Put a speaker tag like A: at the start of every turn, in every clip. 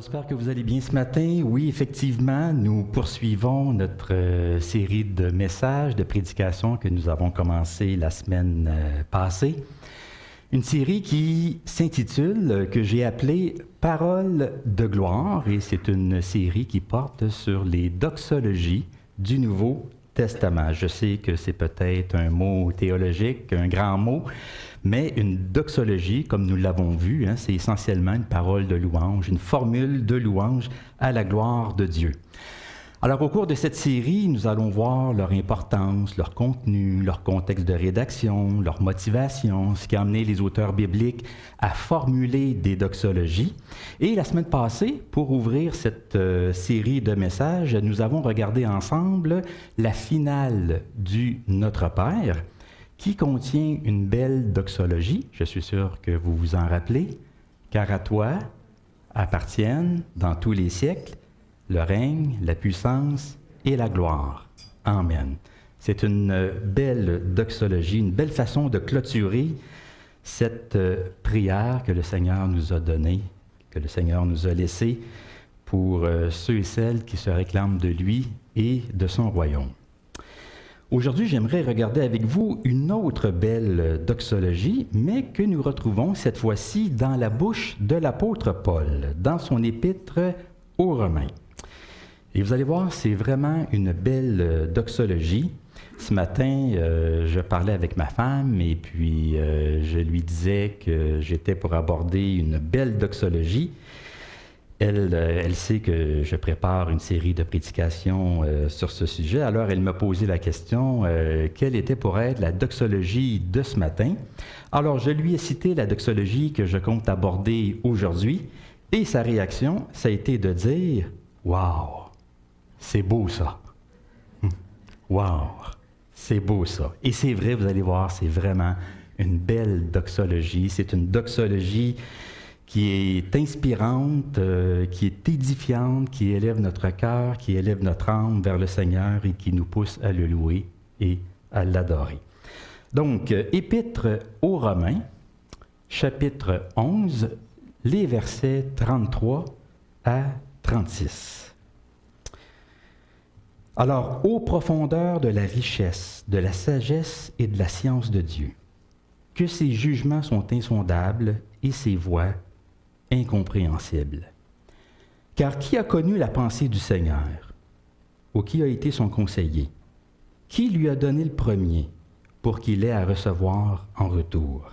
A: J'espère que vous allez bien ce matin. Oui, effectivement, nous poursuivons notre série de messages, de prédications que nous avons commencé la semaine passée. Une série qui s'intitule, que j'ai appelée « Paroles de gloire » et c'est une série qui porte sur les doxologies du Nouveau Testament. Je sais que c'est peut-être un mot théologique, un grand mot, mais une doxologie, comme nous l'avons vu, c'est essentiellement une parole de louange, une formule de louange à la gloire de Dieu. Alors, au cours de cette série, nous allons voir leur importance, leur contenu, leur contexte de rédaction, leur motivation, ce qui a amené les auteurs bibliques à formuler des doxologies. Et la semaine passée, pour ouvrir cette série de messages, nous avons regardé ensemble la finale du Notre Père, qui contient une belle doxologie. Je suis sûr que vous vous en rappelez. « Car à toi appartiennent, dans tous les siècles, le règne, la puissance et la gloire. Amen. » C'est une belle doxologie, une belle façon de clôturer cette prière que le Seigneur nous a donnée, que le Seigneur nous a laissée pour ceux et celles qui se réclament de lui et de son royaume. Aujourd'hui, j'aimerais regarder avec vous une autre belle doxologie, mais que nous retrouvons cette fois-ci dans la bouche de l'apôtre Paul, dans son épître aux Romains. Et vous allez voir, c'est vraiment une belle doxologie. Ce matin, je parlais avec ma femme et puis je lui disais que j'étais pour aborder une belle doxologie. Elle sait que je prépare une série de prédications sur ce sujet. Alors, elle m'a posé la question, quelle était pour être la doxologie de ce matin? Alors, je lui ai cité la doxologie que je compte aborder aujourd'hui et sa réaction, ça a été de dire « Wow, c'est beau ça! Wow, c'est beau ça! » Et c'est vrai, vous allez voir, c'est vraiment une belle doxologie. C'est une doxologie qui est inspirante, qui est édifiante, qui élève notre cœur, qui élève notre âme vers le Seigneur et qui nous pousse à le louer et à l'adorer. Donc, Épître aux Romains, chapitre 11, les versets 33 à 36. Alors, ô profondeur de la richesse, de la sagesse et de la science de Dieu, que ses jugements sont insondables et ses voies incompréhensibles. Car qui a connu la pensée du Seigneur? Ou qui a été son conseiller? Qui lui a donné le premier pour qu'il ait à recevoir en retour?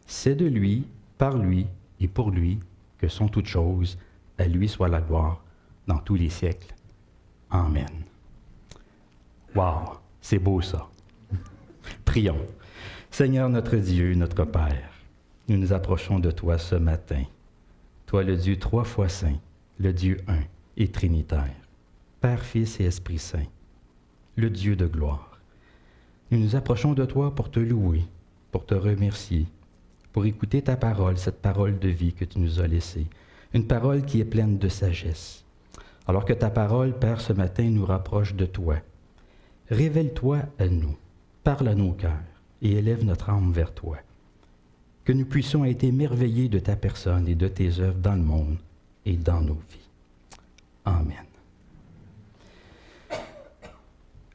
A: C'est de lui, par lui et pour lui que sont toutes choses. À lui soit la gloire dans tous les siècles. Amen. Wow, c'est beau ça. Prions. Seigneur notre Dieu, notre Père, nous nous approchons de toi ce matin. Toi, le Dieu trois fois saint, le Dieu un et trinitaire, Père, Fils et Esprit Saint, le Dieu de gloire. Nous nous approchons de toi pour te louer, pour te remercier, pour écouter ta parole, cette parole de vie que tu nous as laissée, une parole qui est pleine de sagesse. Alors que ta parole, Père, ce matin nous rapproche de toi, révèle-toi à nous, parle à nos cœurs et élève notre âme vers toi. Que nous puissions être émerveillés de ta personne et de tes œuvres dans le monde et dans nos vies. Amen.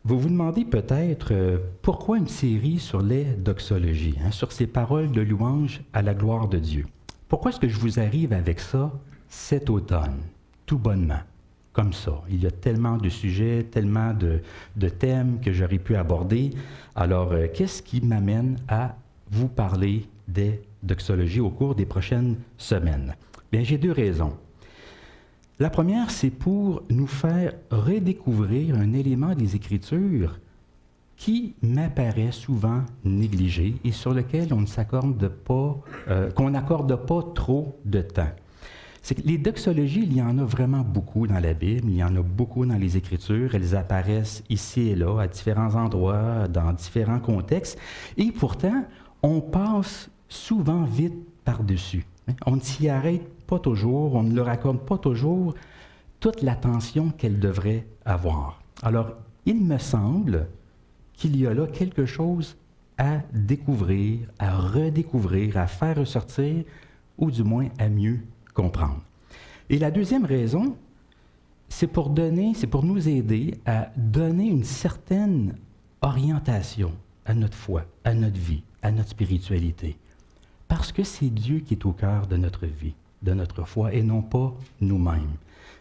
A: Vous vous demandez peut-être pourquoi une série sur les doxologies, sur ces paroles de louange à la gloire de Dieu. Pourquoi est-ce que je vous arrive avec ça cet automne, tout bonnement, comme ça? Il y a tellement de sujets, tellement de thèmes que j'aurais pu aborder. Alors, qu'est-ce qui m'amène à vous parler des doxologies au cours des prochaines semaines? Bien, j'ai deux raisons. La première, c'est pour nous faire redécouvrir un élément des Écritures qui m'apparaît souvent négligé et sur lequel on ne s'accorde pas, qu'on n'accorde pas trop de temps. C'est que les doxologies, il y en a vraiment beaucoup dans la Bible, il y en a beaucoup dans les Écritures, elles apparaissent ici et là, à différents endroits, dans différents contextes, et pourtant, on passe souvent vite par-dessus. On ne s'y arrête pas toujours, on ne leur accorde pas toujours toute l'attention qu'elle devrait avoir. Alors, il me semble qu'il y a là quelque chose à découvrir, à redécouvrir, à faire ressortir, ou du moins à mieux comprendre. Et la deuxième raison, c'est pour nous aider à donner une certaine orientation à notre foi, à notre vie, à notre spiritualité. Parce que c'est Dieu qui est au cœur de notre vie, de notre foi, et non pas nous-mêmes.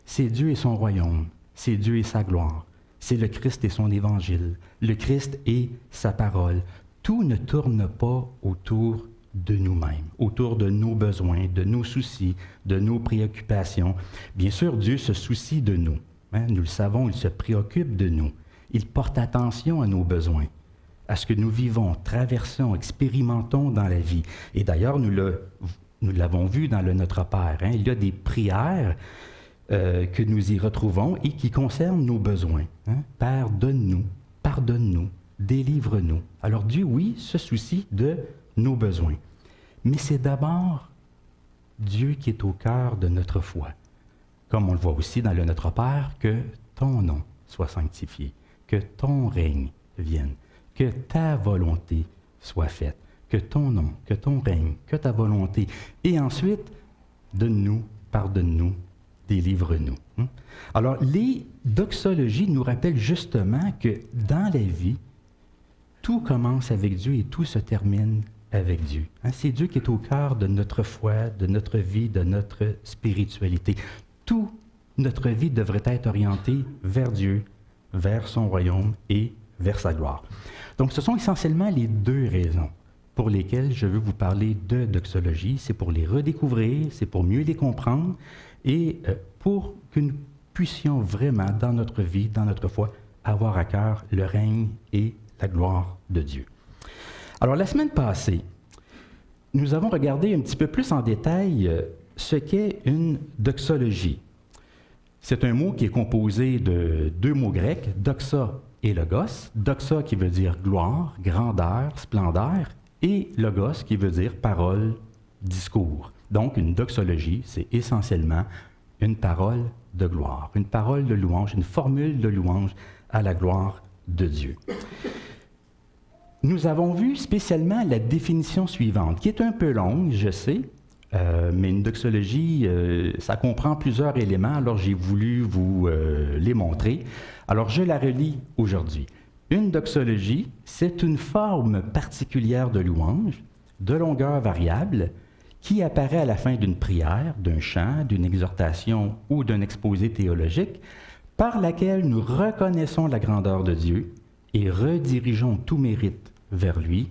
A: C'est Dieu et son royaume, c'est Dieu et sa gloire, c'est le Christ et son évangile, le Christ et sa parole. Tout ne tourne pas autour de nous-mêmes, autour de nos besoins, de nos soucis, de nos préoccupations. Bien sûr, Dieu se soucie de nous. Nous le savons, il se préoccupe de nous. Il porte attention à nos besoins, à ce que nous vivons, traversons, expérimentons dans la vie. Et d'ailleurs, nous l'avons vu dans le Notre Père. Il y a des prières que nous y retrouvons et qui concernent nos besoins. Père, donne-nous, pardonne-nous, délivre-nous. Alors Dieu, oui, se soucie de nos besoins. Mais c'est d'abord Dieu qui est au cœur de notre foi. Comme on le voit aussi dans le Notre Père, que ton nom soit sanctifié, que ton règne vienne, que ta volonté soit faite, que ton nom, que ton règne, que ta volonté. Et ensuite, donne-nous, pardonne-nous, délivre-nous. Alors, les doxologies nous rappellent justement que dans la vie, tout commence avec Dieu et tout se termine avec Dieu. C'est Dieu qui est au cœur de notre foi, de notre vie, de notre spiritualité. Toute notre vie devrait être orientée vers Dieu, vers son royaume et vers sa gloire. Donc, ce sont essentiellement les deux raisons pour lesquelles je veux vous parler de doxologie. C'est pour les redécouvrir, c'est pour mieux les comprendre et pour que nous puissions vraiment, dans notre vie, dans notre foi, avoir à cœur le règne et la gloire de Dieu. Alors, la semaine passée, nous avons regardé un petit peu plus en détail ce qu'est une doxologie. C'est un mot qui est composé de deux mots grecs, doxa et logos. Doxa qui veut dire gloire, grandeur, splendeur, et logos qui veut dire parole, discours. Donc, une doxologie, c'est essentiellement une parole de gloire, une parole de louange, une formule de louange à la gloire de Dieu. Nous avons vu spécialement la définition suivante, qui est un peu longue, je sais, mais une doxologie, ça comprend plusieurs éléments, alors j'ai voulu vous les montrer. Alors, je la relis aujourd'hui. Une doxologie, c'est une forme particulière de louange, de longueur variable, qui apparaît à la fin d'une prière, d'un chant, d'une exhortation ou d'un exposé théologique, par laquelle nous reconnaissons la grandeur de Dieu et redirigeons tout mérite vers lui,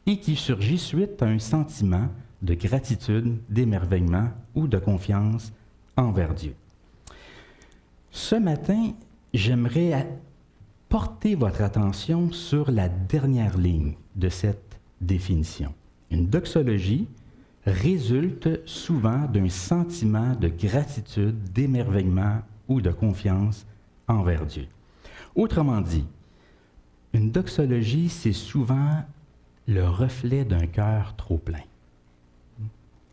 A: et qui surgit suite à un sentiment de gratitude, d'émerveillement ou de confiance envers Dieu. Ce matin, j'aimerais porter votre attention sur la dernière ligne de cette définition. Une doxologie résulte souvent d'un sentiment de gratitude, d'émerveillement ou de confiance envers Dieu. Autrement dit, une doxologie, c'est souvent le reflet d'un cœur trop plein.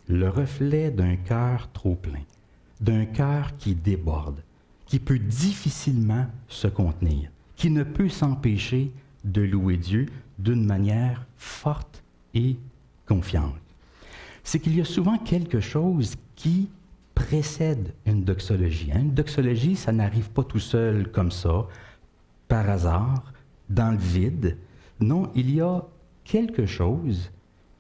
A: Le reflet d'un cœur trop plein, d'un cœur qui déborde, qui peut difficilement se contenir, qui ne peut s'empêcher de louer Dieu d'une manière forte et confiante. C'est qu'il y a souvent quelque chose qui précède une doxologie. Une doxologie, ça n'arrive pas tout seul comme ça, par hasard, dans le vide. Non, il y a quelque chose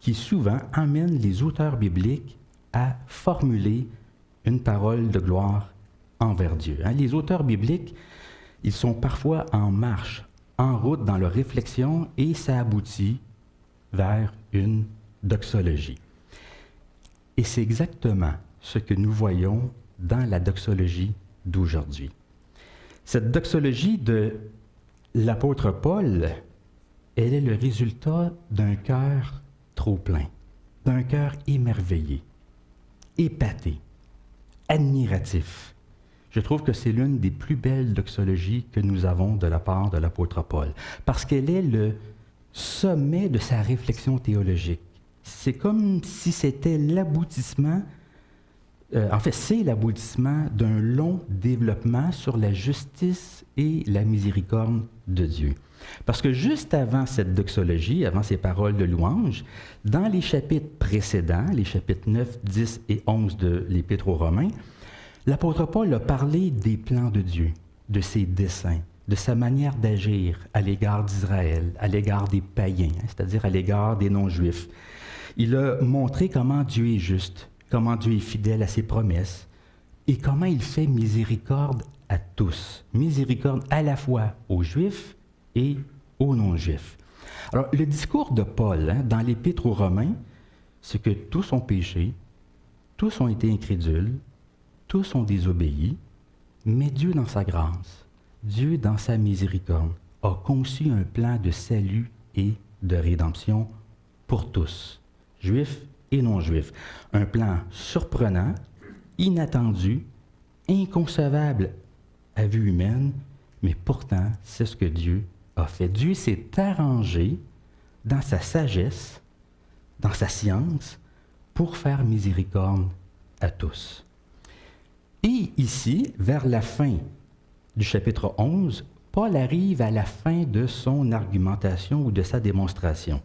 A: qui souvent amène les auteurs bibliques à formuler une parole de gloire envers Dieu. Les auteurs bibliques, ils sont parfois en marche, en route dans leur réflexion, et ça aboutit vers une doxologie. Et c'est exactement ce que nous voyons dans la doxologie d'aujourd'hui. Cette doxologie de l'apôtre Paul, elle est le résultat d'un cœur trop plein, d'un cœur émerveillé, épaté, admiratif. Je trouve que c'est l'une des plus belles doxologies que nous avons de la part de l'apôtre Paul, parce qu'elle est le sommet de sa réflexion théologique. C'est comme si c'était l'aboutissement, c'est l'aboutissement d'un long développement sur la justice et la miséricorde de Dieu. Parce que juste avant cette doxologie, avant ces paroles de louange, dans les chapitres précédents, les chapitres 9, 10 et 11 de l'Épître aux Romains, L'apôtre Paul a parlé des plans de Dieu, de ses desseins, de sa manière d'agir à l'égard d'Israël, à l'égard des païens, c'est-à-dire à l'égard des non-juifs. Il a montré comment Dieu est juste, comment Dieu est fidèle à ses promesses et comment il fait miséricorde à tous. Miséricorde à la fois aux Juifs et aux non-Juifs. Alors, le discours de Paul dans l'Épître aux Romains, c'est que tous ont péché, tous ont été incrédules, tous ont désobéi, mais Dieu dans sa grâce, Dieu dans sa miséricorde, a conçu un plan de salut et de rédemption pour tous, juifs et non-juifs. Un plan surprenant, inattendu, inconcevable à vue humaine, mais pourtant, c'est ce que Dieu a fait. Dieu s'est arrangé dans sa sagesse, dans sa science, pour faire miséricorde à tous. Et ici, vers la fin du chapitre 11, Paul arrive à la fin de son argumentation ou de sa démonstration.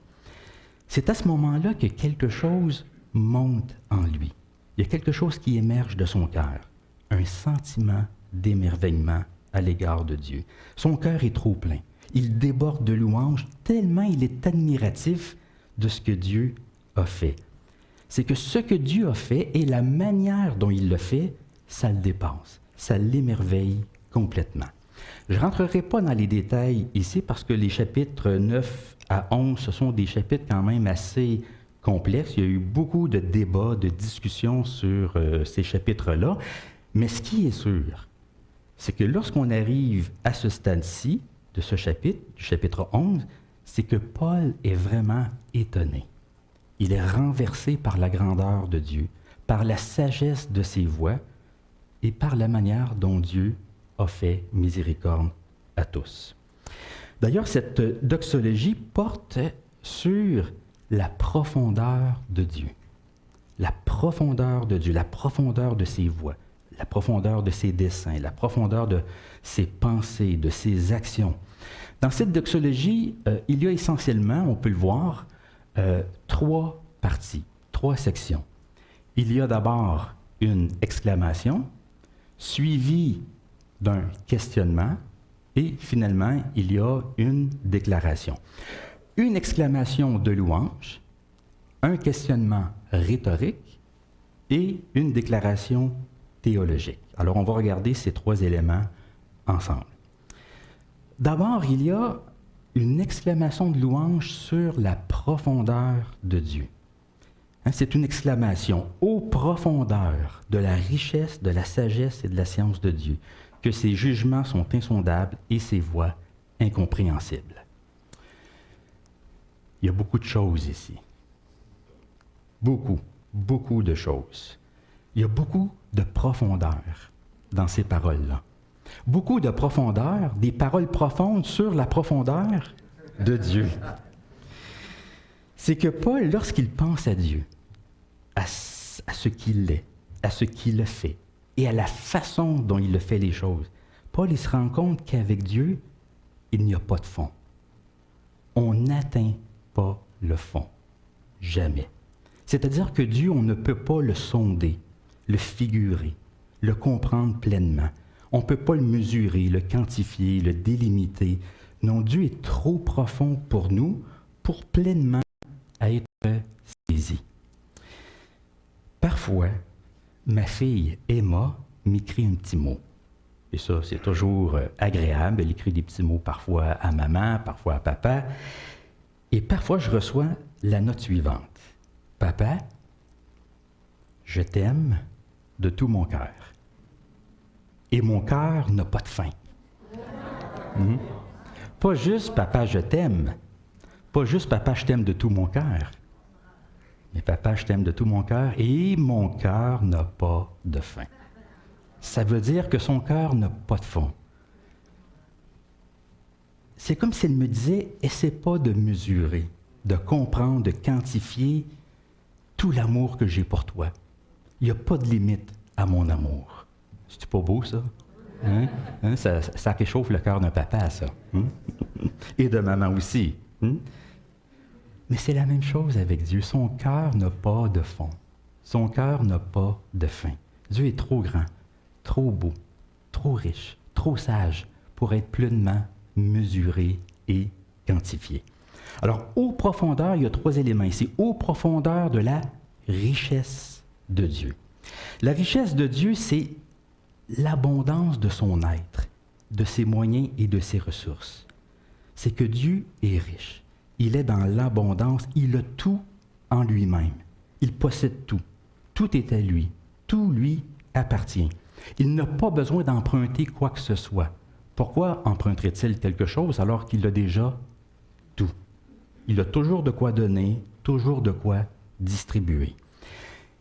A: C'est à ce moment-là que quelque chose monte en lui. Il y a quelque chose qui émerge de son cœur, un sentiment d'émerveillement à l'égard de Dieu. Son cœur est trop plein. Il déborde de louanges tellement il est admiratif de ce que Dieu a fait. C'est que ce que Dieu a fait et la manière dont il le fait, ça le dépasse, ça l'émerveille complètement. Je ne rentrerai pas dans les détails ici parce que les chapitres 9 à 11, ce sont des chapitres quand même assez complexes. Il y a eu beaucoup de débats, de discussions sur ces chapitres-là. Mais ce qui est sûr, c'est que lorsqu'on arrive à ce stade-ci de ce chapitre, du chapitre 11, c'est que Paul est vraiment étonné. Il est renversé par la grandeur de Dieu, par la sagesse de ses voies et par la manière dont Dieu a fait miséricorde à tous. D'ailleurs, cette doxologie porte sur la profondeur de Dieu. La profondeur de Dieu, la profondeur de ses voies, la profondeur de ses desseins, la profondeur de ses pensées, de ses actions. Dans cette doxologie, il y a essentiellement, on peut le voir, trois parties, trois sections. Il y a d'abord une exclamation, suivie d'un questionnement, et finalement, il y a une déclaration. Une exclamation de louange, un questionnement rhétorique et une déclaration théologique. Alors, on va regarder ces trois éléments ensemble. D'abord, il y a une exclamation de louange sur la profondeur de Dieu. C'est une exclamation aux profondeurs de la richesse, de la sagesse et de la science de Dieu, que ses jugements sont insondables et ses voies incompréhensibles. Il y a beaucoup de choses ici. Beaucoup de choses. Il y a beaucoup de profondeur dans ces paroles-là. Beaucoup de profondeur, des paroles profondes sur la profondeur de Dieu. C'est que Paul, lorsqu'il pense à Dieu, à ce qu'il est, à ce qu'il a fait, et à la façon dont il a fait les choses, Paul il se rend compte qu'avec Dieu, il n'y a pas de fond. On n'atteint pas le fond. Jamais. C'est-à-dire que Dieu, on ne peut pas le sonder, le figurer, le comprendre pleinement. On ne peut pas le mesurer, le quantifier, le délimiter. Non, Dieu est trop profond pour nous, pour pleinement être saisi. Parfois, ma fille Emma m'écrit un petit mot. Et ça, c'est toujours agréable. Elle écrit des petits mots parfois à maman, parfois à papa. Et parfois, je reçois la note suivante. Papa, je t'aime de tout mon cœur. Et mon cœur n'a pas de fin. Pas juste papa, je t'aime. Pas juste papa, je t'aime de tout mon cœur. Mais papa, je t'aime de tout mon cœur et mon cœur n'a pas de fin. Ça veut dire que son cœur n'a pas de fond. C'est comme si elle me disait, essaie pas de mesurer, de comprendre, de quantifier tout l'amour que j'ai pour toi. Il n'y a pas de limite à mon amour. C'est pas beau, ça? Ça réchauffe le cœur d'un papa, ça. Et de maman aussi. Mais c'est la même chose avec Dieu. Son cœur n'a pas de fond. Son cœur n'a pas de fin. Dieu est trop grand, trop beau, trop riche, trop sage pour être pleinement mesuré et quantifié. Alors, aux profondeurs, il y a 3 éléments ici. Aux profondeurs de la richesse de Dieu. La richesse de Dieu, c'est l'abondance de son être, de ses moyens et de ses ressources. C'est que Dieu est riche. Il est dans l'abondance. Il a tout en lui-même. Il possède tout. Tout est à lui. Tout lui appartient. Il n'a pas besoin d'emprunter quoi que ce soit. Pourquoi emprunterait-il quelque chose alors qu'il a déjà tout? Il a toujours de quoi donner, toujours de quoi distribuer.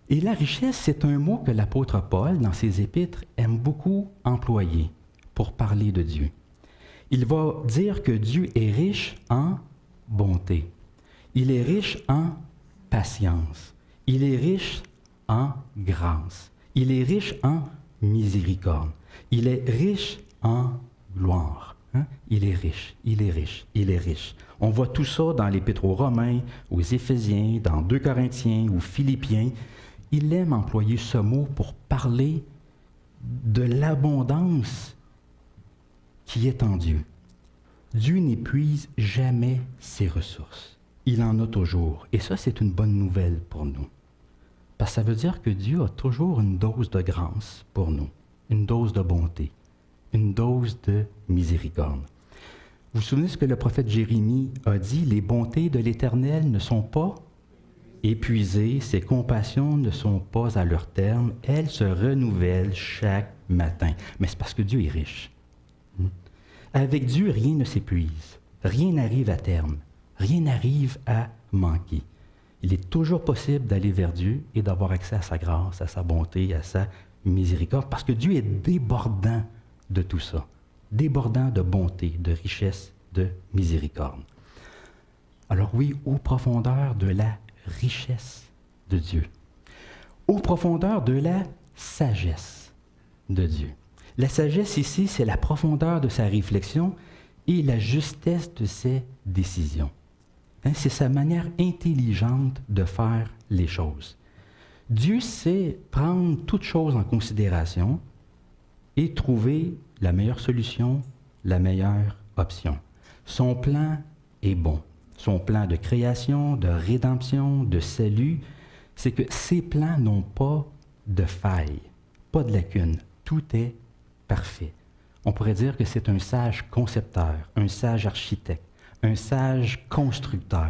A: Et la richesse, c'est un mot que l'apôtre Paul, dans ses épîtres, aime beaucoup employer pour parler de Dieu. Il va dire que Dieu est riche en bonté. Il est riche en patience. Il est riche en grâce. Il est riche en miséricorde. Il est riche en gloire. Il est riche, il est riche, il est riche. On voit tout ça dans l'Épître aux Romains, aux Éphésiens, dans 2 Corinthiens ou Philippiens. Il aime employer ce mot pour parler de l'abondance qui est en Dieu. Dieu n'épuise jamais ses ressources. Il en a toujours. Et ça, c'est une bonne nouvelle pour nous. Parce que ça veut dire que Dieu a toujours une dose de grâce pour nous, une dose de bonté, une dose de miséricorde. Vous vous souvenez ce que le prophète Jérémie a dit? Les bontés de l'Éternel ne sont pas épuisées, ses compassions ne sont pas à leur terme, elles se renouvellent chaque matin. Mais c'est parce que Dieu est riche. Avec Dieu, rien ne s'épuise, rien n'arrive à terme, rien n'arrive à manquer. Il est toujours possible d'aller vers Dieu et d'avoir accès à sa grâce, à sa bonté, à sa miséricorde, parce que Dieu est débordant de tout ça, débordant de bonté, de richesse, de miséricorde. Alors oui, aux profondeurs de la richesse de Dieu, aux profondeurs de la sagesse de Dieu. La sagesse ici, c'est la profondeur de sa réflexion et la justesse de ses décisions. C'est sa manière intelligente de faire les choses. Dieu sait prendre toute chose en considération et trouver la meilleure solution, la meilleure option. Son plan est bon. Son plan de création, de rédemption, de salut, c'est que ses plans n'ont pas de faille, pas de lacune. Tout est parfait. On pourrait dire que c'est un sage concepteur, un sage architecte, un sage constructeur.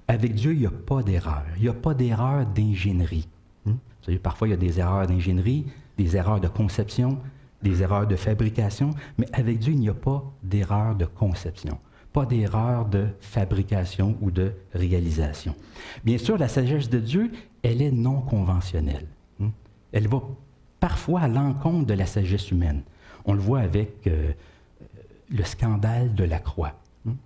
A: Avec Dieu, il n'y a pas d'erreur. Il n'y a pas d'erreur d'ingénierie. Vous savez, parfois, il y a des erreurs d'ingénierie, des erreurs de conception, des erreurs de fabrication, mais avec Dieu, il n'y a pas d'erreur de conception, pas d'erreur de fabrication ou de réalisation. Bien sûr, la sagesse de Dieu, elle est non conventionnelle. Elle va parfois à l'encontre de la sagesse humaine. On le voit avec le scandale de la croix.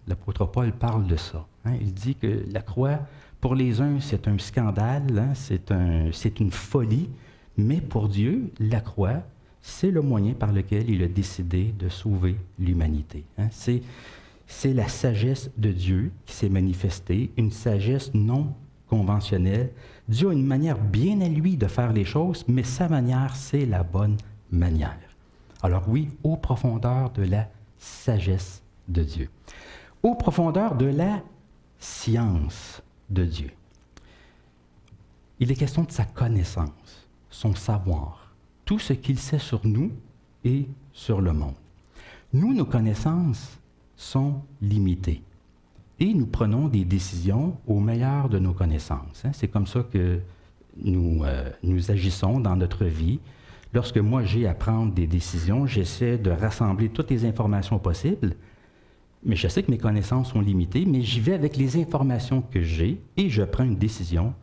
A: L'apôtre Paul parle de ça. Il dit que la croix, pour les uns, c'est un scandale, c'est une folie, mais pour Dieu, la croix, c'est le moyen par lequel il a décidé de sauver l'humanité. C'est la sagesse de Dieu qui s'est manifestée, une sagesse non conventionnelle. Dieu a une manière bien à lui de faire les choses, mais sa manière, c'est la bonne manière. Alors oui, aux profondeurs de la sagesse de Dieu. Aux profondeurs de la science de Dieu. Il est question de sa connaissance, son savoir, tout ce qu'il sait sur nous et sur le monde. Nous, nos connaissances sont limitées et nous prenons des décisions au meilleur de nos connaissances. C'est comme ça que nous agissons dans notre vie. Lorsque moi j'ai à prendre des décisions, j'essaie de rassembler toutes les informations possibles, mais je sais que mes connaissances sont limitées, mais j'y vais avec les informations que j'ai et je prends une décision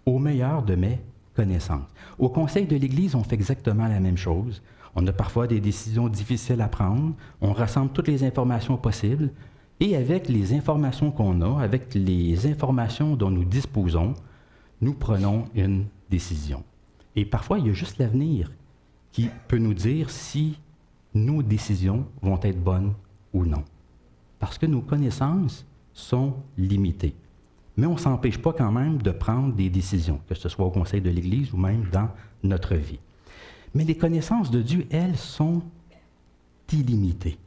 A: au meilleur de mes connaissances. Au Conseil de l'Église, on fait exactement la même chose. On a parfois des décisions difficiles à prendre, on rassemble toutes les informations possibles et avec les informations qu'on a, avec les informations dont nous disposons, nous prenons une décision. Et parfois, il y a juste l'avenir qui peut nous dire si nos décisions vont être bonnes ou non. Parce que nos connaissances sont limitées. Mais on ne s'empêche pas quand même de prendre des décisions, que ce soit au Conseil de l'Église ou même dans notre vie. Mais les connaissances de Dieu, elles, sont illimitées.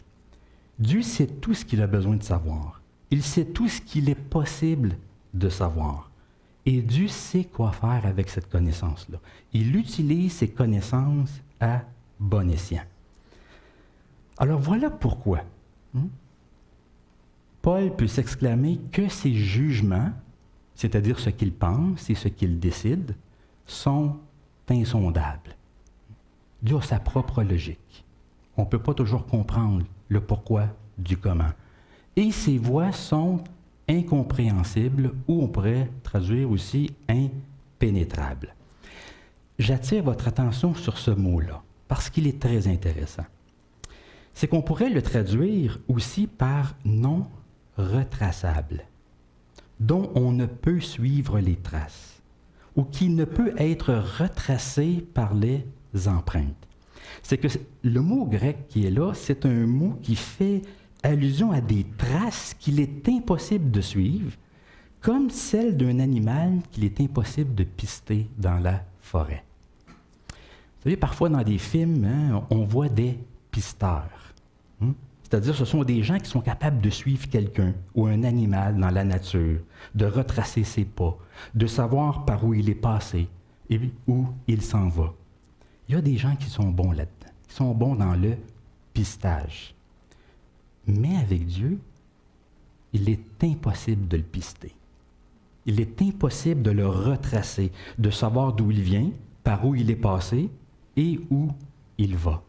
A: Dieu sait tout ce qu'il a besoin de savoir. Il sait tout ce qu'il est possible de savoir. Et Dieu sait quoi faire avec cette connaissance-là. Il utilise ses connaissances à bon escient. Alors voilà pourquoi Paul peut s'exclamer que ses jugements, c'est-à-dire ce qu'il pense et ce qu'il décide, sont insondables. Dieu a sa propre logique. On ne peut pas toujours comprendre le pourquoi du comment. Et ses voies sont incompréhensibles, ou on pourrait traduire aussi impénétrables. J'attire votre attention sur ce mot-là, parce qu'il est très intéressant. C'est qu'on pourrait le traduire aussi par non retraçable, dont on ne peut suivre les traces, ou qui ne peut être retracé par les empreintes. C'est que le mot grec qui est là, c'est un mot qui fait allusion à des traces qu'il est impossible de suivre, comme celles d'un animal qu'il est impossible de pister dans la forêt. Vous savez, parfois dans des films, on voit des pisteurs. C'est-à-dire ce sont des gens qui sont capables de suivre quelqu'un ou un animal dans la nature, de retracer ses pas, de savoir par où il est passé et où il s'en va. Il y a des gens qui sont bons là-dedans, qui sont bons dans le pistage. Mais avec Dieu, il est impossible de le pister. Il est impossible de le retracer, de savoir d'où il vient, par où il est passé et où il va.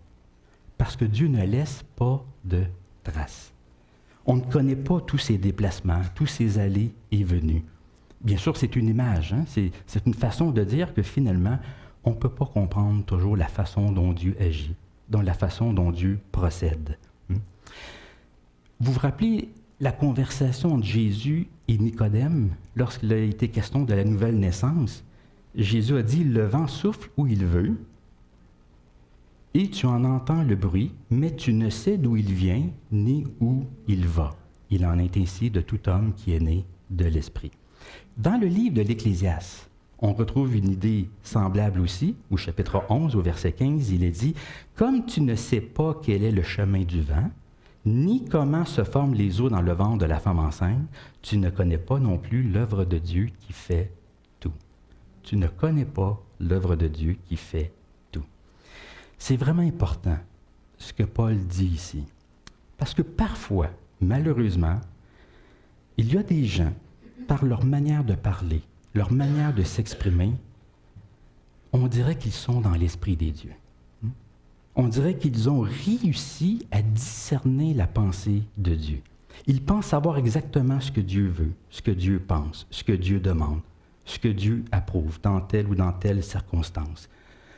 A: Parce que Dieu ne laisse pas de traces. On ne connaît pas tous ses déplacements, tous ses allées et venues. Bien sûr, c'est une image, c'est une façon de dire que finalement, on ne peut pas comprendre toujours la façon dont Dieu agit, dans la façon dont Dieu procède. Vous vous rappelez la conversation entre Jésus et Nicodème lorsqu'il a été question de la nouvelle naissance? Jésus a dit, « Le vent souffle où il veut, et tu en entends le bruit, mais tu ne sais d'où il vient ni où il va. Il en est ainsi de tout homme qui est né de l'Esprit. » Dans le livre de l'Ecclésiaste, on retrouve une idée semblable aussi, au chapitre 11, au verset 15, il est dit, « Comme tu ne sais pas quel est le chemin du vent, ni comment se forment les eaux dans le ventre de la femme enceinte, tu ne connais pas non plus l'œuvre de Dieu qui fait tout. » Tu ne connais pas l'œuvre de Dieu qui fait tout. C'est vraiment important ce que Paul dit ici. Parce que parfois, malheureusement, il y a des gens, par leur manière de parler, leur manière de s'exprimer, on dirait qu'ils sont dans l'esprit des dieux. On dirait qu'ils ont réussi à discerner la pensée de Dieu. Ils pensent savoir exactement ce que Dieu veut, ce que Dieu pense, ce que Dieu demande, ce que Dieu approuve dans telle ou dans telle circonstance.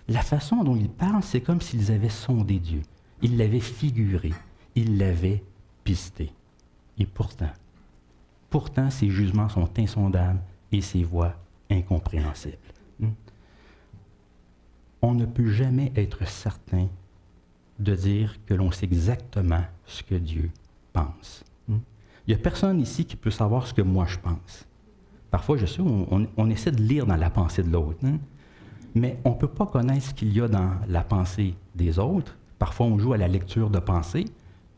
A: La façon dont ils parlent, c'est comme s'ils avaient sondé Dieu. Ils l'avaient figuré, ils l'avaient pisté. Et pourtant, ses jugements sont insondables et ses voies incompréhensibles. On ne peut jamais être certain de dire que l'on sait exactement ce que Dieu pense. Il n'y a personne ici qui peut savoir ce que moi je pense. Parfois, je sais, on essaie de lire dans la pensée de l'autre, mais on ne peut pas connaître ce qu'il y a dans la pensée des autres. Parfois, on joue à la lecture de pensée,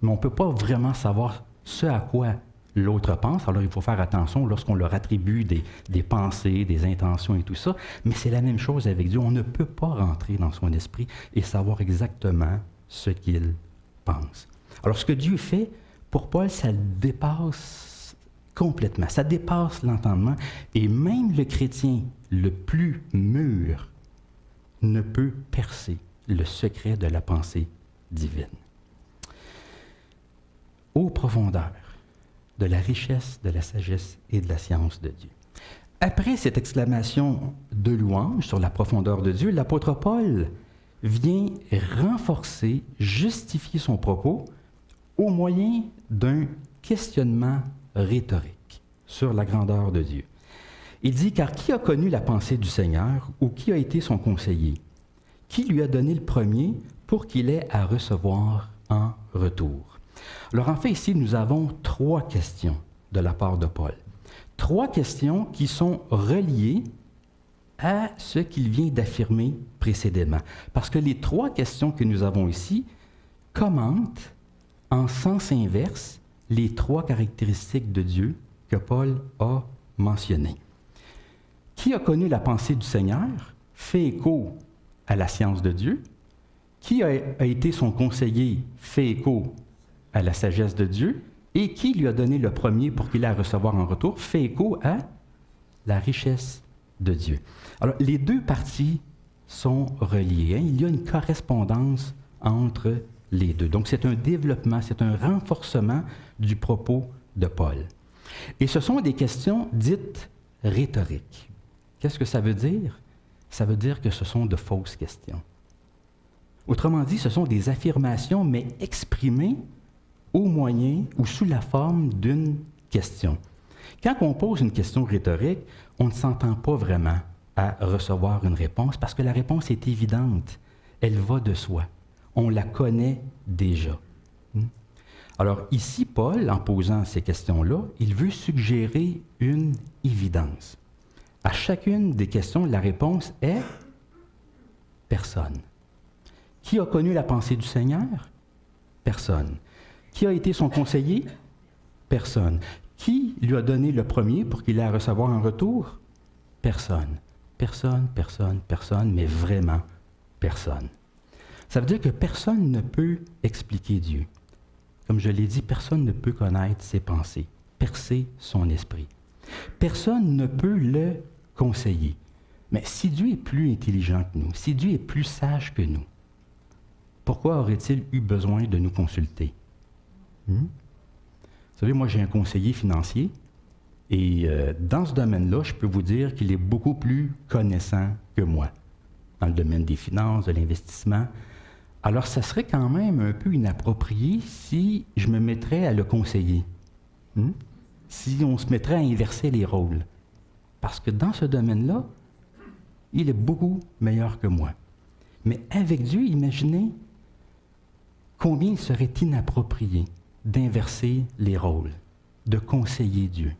A: mais on ne peut pas vraiment savoir ce à quoi l'autre pense. Alors, il faut faire attention lorsqu'on leur attribue des pensées, des intentions et tout ça. Mais c'est la même chose avec Dieu. On ne peut pas rentrer dans son esprit et savoir exactement ce qu'il pense. Alors, ce que Dieu fait, pour Paul, ça le dépasse complètement. Ça dépasse l'entendement. Et même le chrétien le plus mûr ne peut percer le secret de la pensée divine. Aux profondeurs de la richesse, de la sagesse et de la science de Dieu. Après cette exclamation de louange sur la profondeur de Dieu, l'apôtre Paul vient renforcer, justifier son propos au moyen d'un questionnement rhétorique sur la grandeur de Dieu. Il dit, « Car qui a connu la pensée du Seigneur ou qui a été son conseiller? Qui lui a donné le premier pour qu'il ait à recevoir en retour? » Alors en fait, ici, nous avons 3 questions de la part de Paul. 3 questions qui sont reliées à ce qu'il vient d'affirmer précédemment. Parce que les 3 questions que nous avons ici commentent en sens inverse les 3 caractéristiques de Dieu que Paul a mentionnées. Qui a connu la pensée du Seigneur fait écho à la science de Dieu. Qui a été son conseiller fait écho à la sagesse de Dieu. Et qui lui a donné le premier pour qu'il ait à recevoir en retour fait écho à la richesse de Dieu. Alors, les 2 parties sont reliées. Il y a une correspondance entre les 2. Donc, c'est un développement, c'est un renforcement du propos de Paul. Et ce sont des questions dites rhétoriques. Qu'est-ce que ça veut dire? Ça veut dire que ce sont de fausses questions. Autrement dit, ce sont des affirmations, mais exprimées au moyen ou sous la forme d'une question. Quand on pose une question rhétorique, on ne s'entend pas vraiment à recevoir une réponse parce que la réponse est évidente. Elle va de soi. On la connaît déjà. Alors ici, Paul, en posant ces questions-là, il veut suggérer une évidence. À chacune des questions, la réponse est personne. Qui a connu la pensée du Seigneur? Personne. Qui a été son conseiller? Personne. Qui lui a donné le premier pour qu'il ait à recevoir en retour? Personne. Personne, personne, personne, mais vraiment personne. Ça veut dire que personne ne peut expliquer Dieu. Comme je l'ai dit, personne ne peut connaître ses pensées, percer son esprit. Personne ne peut le conseiller. Mais si Dieu est plus intelligent que nous, si Dieu est plus sage que nous, pourquoi aurait-il eu besoin de nous consulter? Vous savez, moi j'ai un conseiller financier et dans ce domaine-là, je peux vous dire qu'il est beaucoup plus connaissant que moi, dans le domaine des finances, de l'investissement. Alors, ça serait quand même un peu inapproprié si je me mettrais à le conseiller. Si on se mettrait à inverser les rôles. Parce que dans ce domaine-là, il est beaucoup meilleur que moi. Mais avec Dieu, imaginez combien il serait inapproprié d'inverser les rôles, de conseiller Dieu.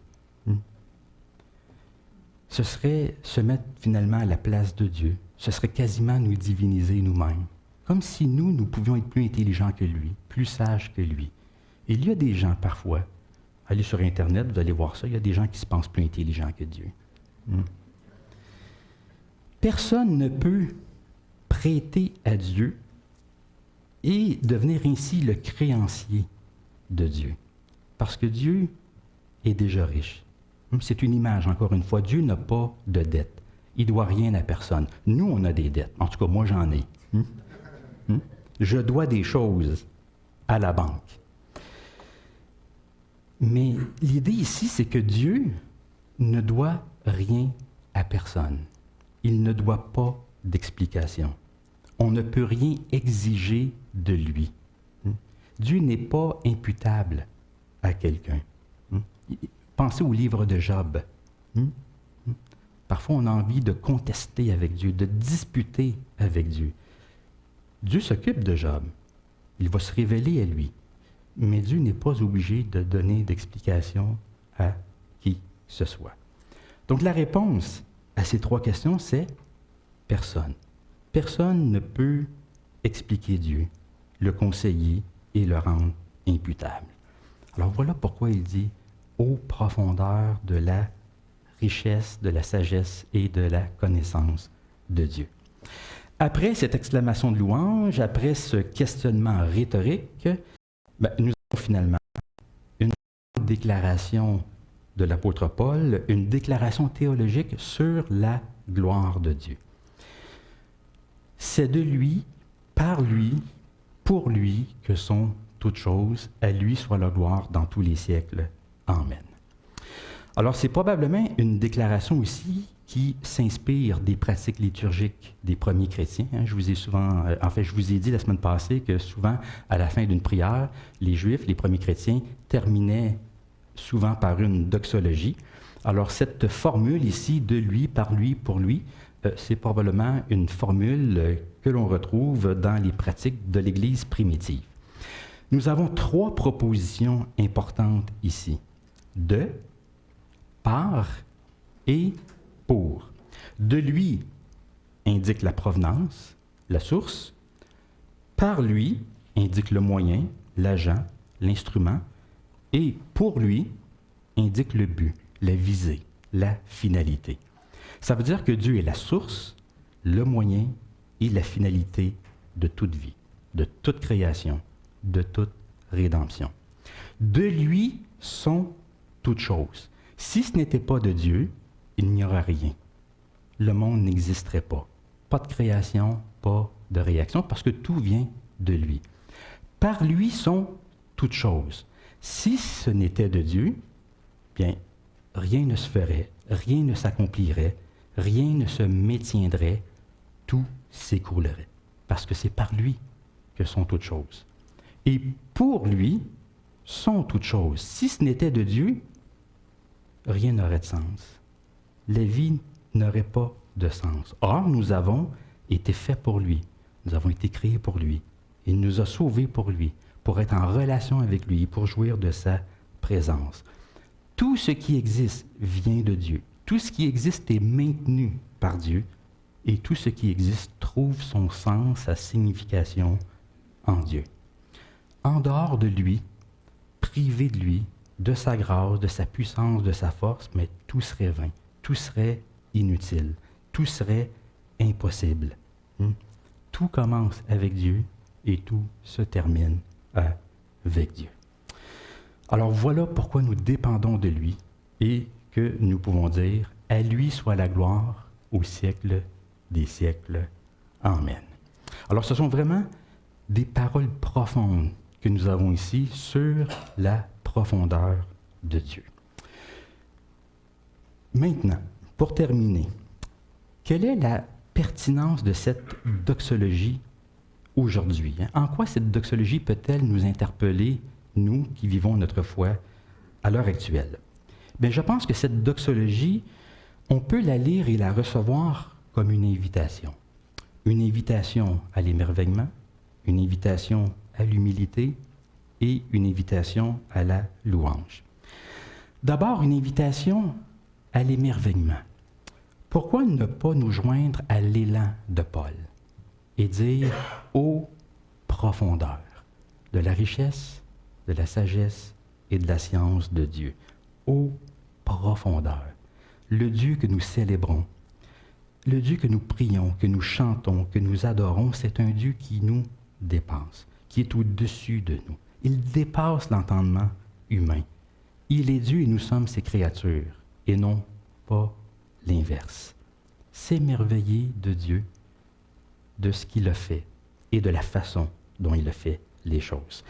A: Ce serait se mettre finalement à la place de Dieu. Ce serait quasiment nous diviniser nous-mêmes. Comme si nous pouvions être plus intelligents que lui, plus sages que lui. Et il y a des gens parfois, allez sur Internet, vous allez voir ça, il y a des gens qui se pensent plus intelligents que Dieu. Personne ne peut prêter à Dieu et devenir ainsi le créancier de Dieu. Parce que Dieu est déjà riche. C'est une image, encore une fois. Dieu n'a pas de dette. Il ne doit rien à personne. Nous, on a des dettes. En tout cas, moi, j'en ai. Je dois des choses à la banque. Mais l'idée ici, c'est que Dieu ne doit rien à personne. Il ne doit pas d'explication. On ne peut rien exiger de lui. Dieu n'est pas imputable à quelqu'un. Pensez au livre de Job. Parfois, on a envie de contester avec Dieu, de disputer avec Dieu. Dieu s'occupe de Job. Il va se révéler à lui. Mais Dieu n'est pas obligé de donner d'explication à qui que ce soit. Donc la réponse à ces 3 questions, c'est personne. Personne ne peut expliquer Dieu, le conseiller et le rendre imputable. Alors voilà pourquoi il dit « ô profondeur de la richesse, de la sagesse et de la connaissance de Dieu ». Après cette exclamation de louange, après ce questionnement rhétorique, nous avons finalement une déclaration de l'apôtre Paul, une déclaration théologique sur la gloire de Dieu. C'est de lui, par lui, pour lui que sont toutes choses, à lui soit la gloire dans tous les siècles. Amen. Alors c'est probablement une déclaration aussi qui s'inspire des pratiques liturgiques des premiers chrétiens. Je vous ai dit la semaine passée que souvent, à la fin d'une prière, les Juifs, les premiers chrétiens, terminaient souvent par une doxologie. Alors cette formule ici, de lui, par lui, pour lui, c'est probablement une formule que l'on retrouve dans les pratiques de l'Église primitive. Nous avons 3 propositions importantes ici. De, par et pour. De lui indique la provenance, la source. Par lui indique le moyen, l'agent, l'instrument. Et pour lui indique le but, la visée, la finalité. Ça veut dire que Dieu est la source, le moyen et la finalité de toute vie, de toute création, de toute rédemption. De lui sont toutes choses. Si ce n'était pas de Dieu, il n'y aurait rien. Le monde n'existerait pas. Pas de création, pas de réaction, parce que tout vient de lui. Par lui sont toutes choses. Si ce n'était de Dieu, bien, rien ne se ferait, rien ne s'accomplirait, rien ne se maintiendrait, tout s'écroulerait. Parce que c'est par lui que sont toutes choses. Et pour lui sont toutes choses. Si ce n'était de Dieu, rien n'aurait de sens. La vie n'aurait pas de sens. Or, nous avons été faits pour lui. Nous avons été créés pour lui. Il nous a sauvés pour lui, pour être en relation avec lui, pour jouir de sa présence. Tout ce qui existe vient de Dieu. Tout ce qui existe est maintenu par Dieu. Et tout ce qui existe trouve son sens, sa signification en Dieu. En dehors de lui, privé de lui, de sa grâce, de sa puissance, de sa force, mais tout serait vain, tout serait inutile, tout serait impossible. Tout commence avec Dieu et tout se termine avec Dieu. Alors voilà pourquoi nous dépendons de lui et que nous pouvons dire « À lui soit la gloire au siècle des siècles. Amen. » Alors ce sont vraiment des paroles profondes que nous avons ici sur la profondeur de Dieu. Maintenant, pour terminer, quelle est la pertinence de cette doxologie aujourd'hui? En quoi cette doxologie peut-elle nous interpeller, nous qui vivons notre foi à l'heure actuelle? Bien, je pense que cette doxologie, on peut la lire et la recevoir comme une invitation. Une invitation à l'émerveillement, une invitation à l'humilité et une invitation à la louange. D'abord, une invitation à l'émerveillement. Pourquoi ne pas nous joindre à l'élan de Paul et dire « ô profondeur de la richesse, de la sagesse et de la science de Dieu ». Ô profondeur, le Dieu que nous célébrons, le Dieu que nous prions, que nous chantons, que nous adorons, c'est un Dieu qui nous dépasse, qui est au-dessus de nous. Il dépasse l'entendement humain. Il est Dieu et nous sommes ses créatures, et non pas l'inverse. S'émerveiller de Dieu, de ce qu'il a fait et de la façon dont il a fait les choses.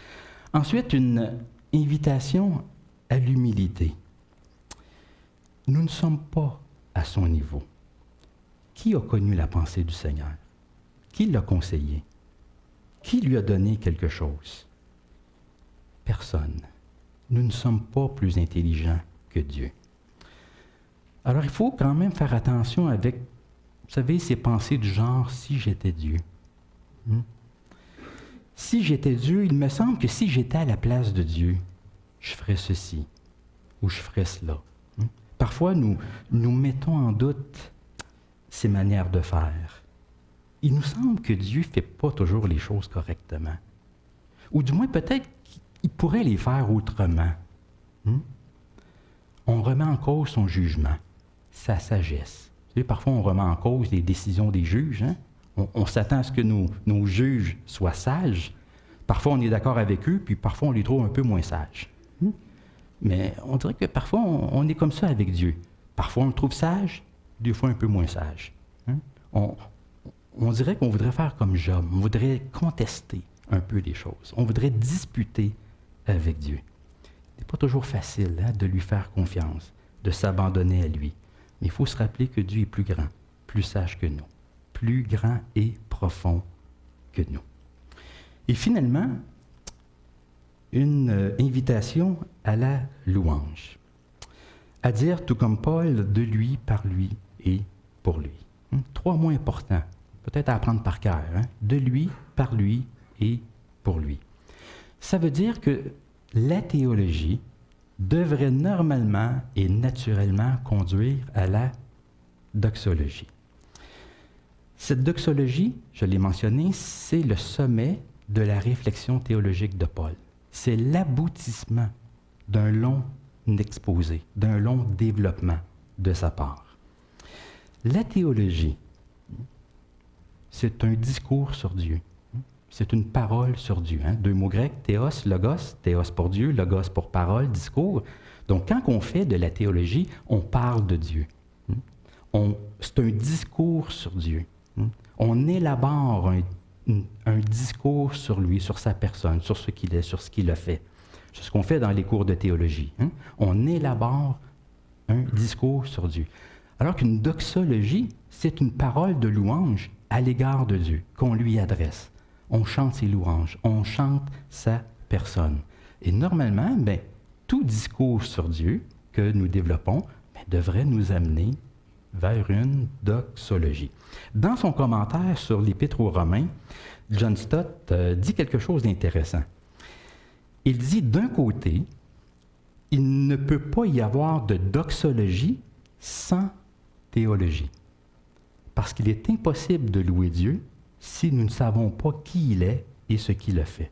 A: Ensuite, une invitation à l'humilité. Nous ne sommes pas à son niveau. Qui a connu la pensée du Seigneur? Qui l'a conseillé? Qui lui a donné quelque chose? Personne. Nous ne sommes pas plus intelligents que Dieu. Alors il faut quand même faire attention avec, vous savez, ces pensées du genre « si j'étais Dieu ». Si j'étais Dieu, il me semble que si j'étais à la place de Dieu, je ferais ceci ou je ferais cela. Parfois, nous mettons en doute ces manières de faire. Il nous semble que Dieu ne fait pas toujours les choses correctement. Ou du moins, peut-être qu'il pourrait les faire autrement. On remet en cause son jugement, sa sagesse. Vous savez, parfois, on remet en cause les décisions des juges. On s'attend à ce que nos juges soient sages. Parfois, on est d'accord avec eux, puis parfois, on les trouve un peu moins sages. Mais on dirait que parfois, on est comme ça avec Dieu. Parfois, on le trouve sage, des fois un peu moins sage. On dirait qu'on voudrait faire comme Job. On voudrait contester un peu les choses. On voudrait disputer avec Dieu. Ce n'est pas toujours facile de lui faire confiance, de s'abandonner à lui. Mais il faut se rappeler que Dieu est plus grand, plus sage que nous, plus grand et profond que nous. Et finalement, une invitation à la louange. À dire, tout comme Paul, de lui, par lui et pour lui. 3 mots importants, peut-être à apprendre par cœur. De lui, par lui et pour lui. Ça veut dire que la théologie devrait normalement et naturellement conduire à la doxologie. Cette doxologie, je l'ai mentionné, c'est le sommet de la réflexion théologique de Paul. C'est l'aboutissement d'un long exposé, d'un long développement de sa part. La théologie, c'est un discours sur Dieu. C'est une parole sur Dieu. Deux mots grecs, théos, logos. Théos pour Dieu, logos pour parole, discours. Donc, quand on fait de la théologie, on parle de Dieu. C'est un discours sur Dieu. On élabore un discours sur lui, sur sa personne, sur ce qu'il est, sur ce qu'il a fait. C'est ce qu'on fait dans les cours de théologie. On élabore un discours sur Dieu. Alors qu'une doxologie, c'est une parole de louange à l'égard de Dieu qu'on lui adresse. On chante ses louanges, on chante sa personne. Et normalement, tout discours sur Dieu que nous développons devrait nous amener vers une doxologie. Dans son commentaire sur l'Épître aux Romains, John Stott dit quelque chose d'intéressant. Il dit, d'un côté, il ne peut pas y avoir de doxologie sans théologie. Parce qu'il est impossible de louer Dieu si nous ne savons pas qui il est et ce qu'il a fait.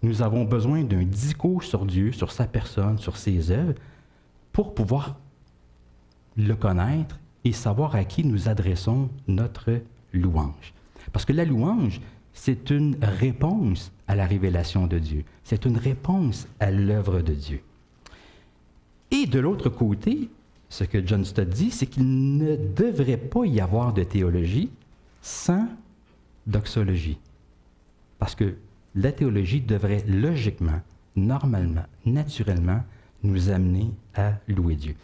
A: Nous avons besoin d'un discours sur Dieu, sur sa personne, sur ses œuvres, pour pouvoir le connaître et savoir à qui nous adressons notre louange. Parce que la louange, c'est une réponse à la révélation de Dieu. C'est une réponse à l'œuvre de Dieu. Et de l'autre côté, ce que John Stott dit, c'est qu'il ne devrait pas y avoir de théologie sans doxologie. Parce que la théologie devrait logiquement, normalement, naturellement, nous amener à louer Dieu.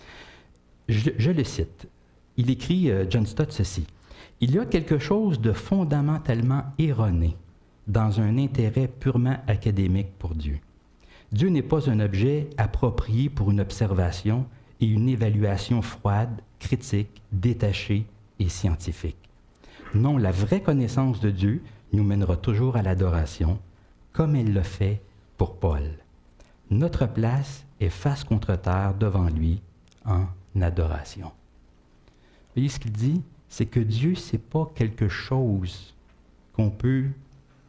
A: Je le cite. Il écrit, John Stott, ceci. « Il y a quelque chose de fondamentalement erroné dans un intérêt purement académique pour Dieu. Dieu n'est pas un objet approprié pour une observation et une évaluation froide, critique, détachée et scientifique. Non, la vraie connaissance de Dieu nous mènera toujours à l'adoration, comme elle l'a fait pour Paul. Notre place est face contre terre devant lui en adoration. » Vous voyez ce qu'il dit? C'est que Dieu, ce n'est pas quelque chose qu'on peut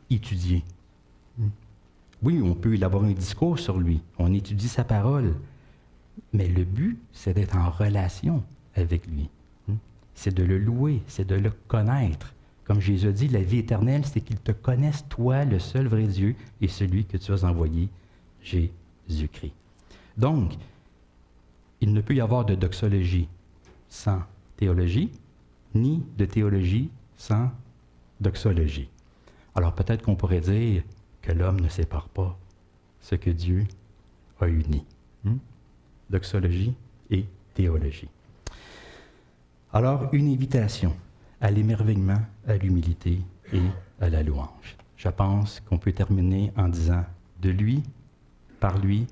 A: étudier. Oui, on peut élaborer un discours sur lui, on étudie sa parole, mais le but, c'est d'être en relation avec lui. C'est de le louer, c'est de le connaître. Comme Jésus dit, la vie éternelle, c'est qu'ils te connaissent, toi, le seul vrai Dieu, et celui que tu as envoyé, Jésus-Christ. Donc, il ne peut y avoir de doxologie sans théologie, ni de théologie sans doxologie. Alors peut-être qu'on pourrait dire que l'homme ne sépare pas ce que Dieu a uni. Doxologie et théologie. Alors, une invitation à l'émerveillement, à l'humilité et à la louange. Je pense qu'on peut terminer en disant « De lui, par lui,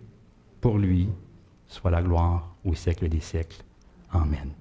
A: pour lui, soit la gloire au siècle des siècles. Amen. »